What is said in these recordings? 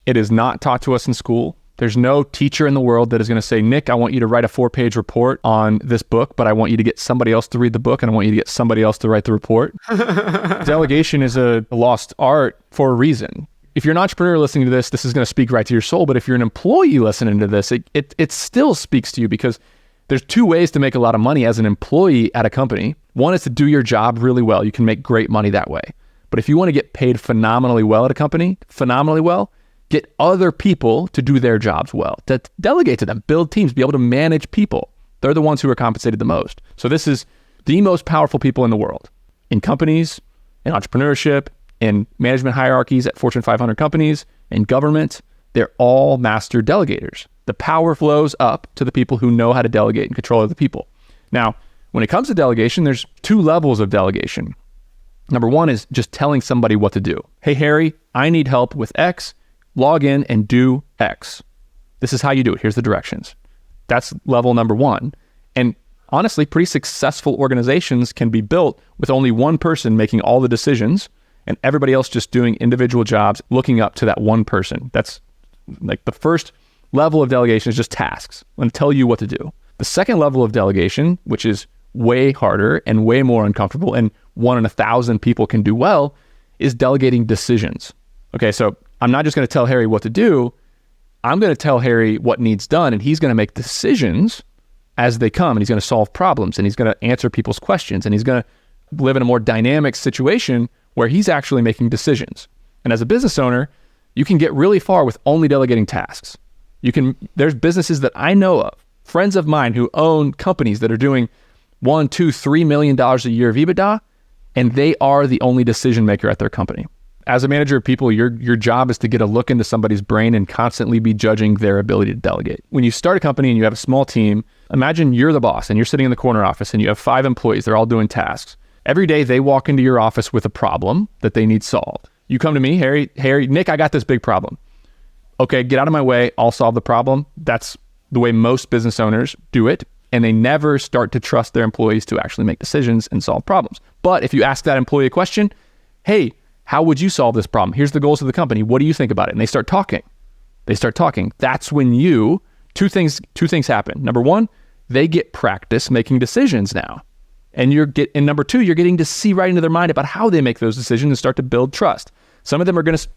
It is not taught to us in school. There's no teacher in the world that is going to say, Nick, I want you to write a 4-page report on this book, but I want you to get somebody else to read the book and I want you to get somebody else to write the report. Delegation is a lost art for a reason. If you're an entrepreneur listening to this, this is going to speak right to your soul. But if you're an employee listening to this, it still speaks to you, because there's 2 ways to make a lot of money as an employee at a company. One is to do your job really well. You can make great money that way. But if you want to get paid phenomenally well at a company, get other people to do their jobs well, to delegate to them, build teams, be able to manage people. They're the ones who are compensated the most. So this is the most powerful people in the world, in companies, in entrepreneurship, in management hierarchies at Fortune 500 companies, in government. They're all master delegators. The power flows up to the people who know how to delegate and control other people. Now, when it comes to delegation, there's 2 levels of delegation. Number 1 is just telling somebody what to do. Hey, Harry, I need help with X. Log in and do X. This is how you do it. Here's the directions. That's level number 1. And honestly, pretty successful organizations can be built with only one person making all the decisions and everybody else just doing individual jobs, looking up to that one person. That's like the first level of delegation is just tasks. I'm going to tell you what to do. The second level of delegation, which is way harder and way more uncomfortable and 1 in 1,000 people can do well, is delegating decisions. Okay, so I'm not just going to tell Harry what to do. I'm going to tell Harry what needs done, and he's going to make decisions as they come, and he's going to solve problems, and he's going to answer people's questions, and he's going to live in a more dynamic situation where he's actually making decisions. And as a business owner, you can get really far with only delegating tasks. There's businesses that I know of, friends of mine who own companies that are doing $1, $2, $3 million a year of EBITDA, and they are the only decision maker at their company. As a manager of people, your job is to get a look into somebody's brain and constantly be judging their ability to delegate. When you start a company and you have a small team, imagine you're the boss and you're sitting in the corner office and you have 5 employees. They're all doing tasks. Every day they walk into your office with a problem that they need solved. You come to me, Harry, Nick, I got this big problem. Okay, get out of my way. I'll solve the problem. That's the way most business owners do it. And they never start to trust their employees to actually make decisions and solve problems. But if you ask that employee a question, hey, how would you solve this problem? Here's the goals of the company. What do you think about it? And they start talking. That's when two things happen. Number 1, they get practice making decisions now. And number 2, you're getting to see right into their mind about how they make those decisions and start to build trust. Some of them are going to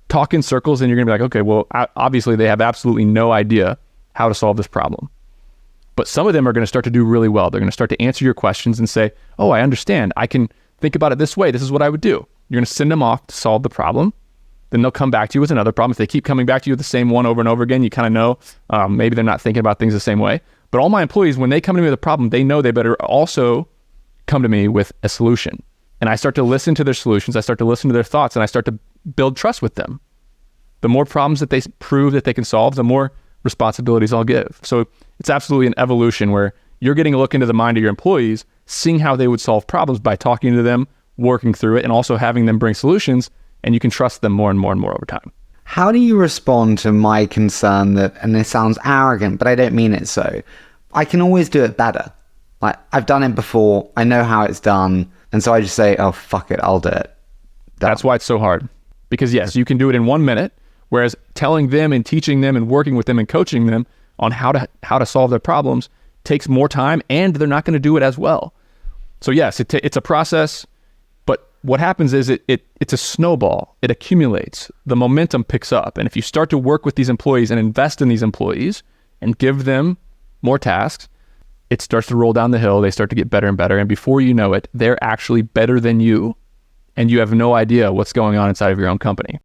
talk in circles and you're going to be like, okay, well, obviously they have absolutely no idea how to solve this problem. But some of them are going to start to do really well. They're going to start to answer your questions and say, oh, I understand. I can think about it this way. This is what I would do. You're going to send them off to solve the problem. Then they'll come back to you with another problem. If they keep coming back to you with the same one over and over again, you kind of know maybe they're not thinking about things the same way. But all my employees, when they come to me with a problem, they know they better also come to me with a solution. And I start to listen to their solutions. I start to listen to their thoughts, and I start to build trust with them. The more problems that they prove that they can solve, the more responsibilities I'll give. So it's absolutely an evolution where you're getting a look into the mind of your employees, seeing how they would solve problems by talking to them, working through it, and also having them bring solutions, and you can trust them more and more and more over time. How do you respond to my concern that, and this sounds arrogant, but I don't mean it so, I can always do it better. Like, I've done it before, I know how it's done, and so I just say, oh, fuck it, I'll do it. That's why it's so hard. Because yes, you can do it in 1 minute, whereas telling them and teaching them and working with them and coaching them on how to solve their problems takes more time, and they're not going to do it as well. So yes, it's a process. What happens is it's a snowball. It accumulates. The momentum picks up. And if you start to work with these employees and invest in these employees and give them more tasks, it starts to roll down the hill. They start to get better and better. And before you know it, they're actually better than you. And you have no idea what's going on inside of your own company.